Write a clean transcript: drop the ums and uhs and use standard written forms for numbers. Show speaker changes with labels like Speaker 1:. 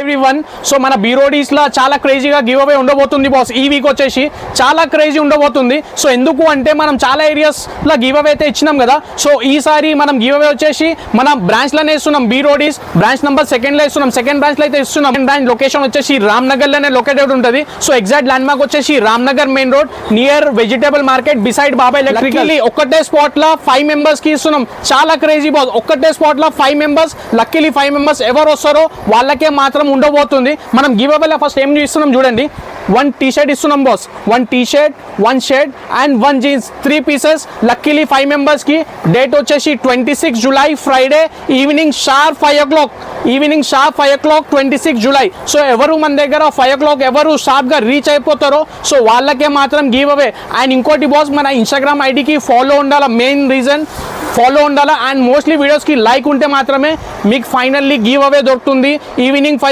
Speaker 1: Everyone. So మన బీరోడీస్ లా చాలా క్రేజీగా గివ్ అవే ఉండబోతుంది బాస్. ఈ వీక్ వచ్చేసి చాలా క్రేజీ ఉండబోతుంది. సో ఎందుకు అంటే మనం చాలా ఏరియాస్ లా గివ్ అవే అయితే ఇచ్చినాం కదా. సో ఈసారి మనం గివ్ అవే వచ్చేసి మన బ్రాంచ్ లోనే ఇస్తున్నాం. బీరోడీస్ బ్రాంచ్ నంబర్ 2 లో ఇస్తున్నాం. సెకండ్ బ్రాంచ్ లో అయితే ఇస్తున్నాం. బ్రాంచ్ లొకేషన్ వచ్చేసి రామ్ నగర్ లోనే లొకేటెడ్ ఉంటుంది. సో ఎగ్జాక్ట్ ల్యాండ్ మార్క్ వచ్చేసి Ram Nagar main road near vegetable market beside Baba electrical. ఒక్కటే స్పాట్ లా 5 మెంబర్స్ కి ఇస్తున్నాం. చాలా క్రేజీ బాస్. ఒక్కటే స్పాట్ లా 5 మెంబర్స్. లక్కీలీ 5 మెంబర్స్ ఎవరు వస్తారో వాళ్ళకే మాత్రం ఉండబోతుంది. మనం గివ్ అవేలో ఫస్ట్ ఏం ఇస్తున్నాం చూడండి. 1 టీ-షర్ట్ ఇస్తున్నాం boss. 1 T-shirt, 1 shirt and 1 jeans, 3 pieces. Luckily 5 members కి. డేట్ వచ్చేసి 26 July Friday evening sharp 5 o'clock. Evening sharp 5 o'clock 26 July. So ఎవరు మన దగ్గర 5 o'clock ఎవరు షార్ప్ గా రీచ్ అయిపోతారో సో వాళ్ళకే మాత్రం గివ్ అవే. అండ్ ఇంకోటి బాస్, మన ఇన్స్టాగ్రామ్ ఐడికి ఫాలో ఉండాలా. మెయిన్ రీజన్ ఫాలో ఉండాలా. అండ్ మోస్ట్లీ వీడియోస్కి లైక్ ఉంటే మాత్రమే మీకు ఫైనల్లీ గివ్ అవే దొరుకుతుంది. ఈవినింగ్ 5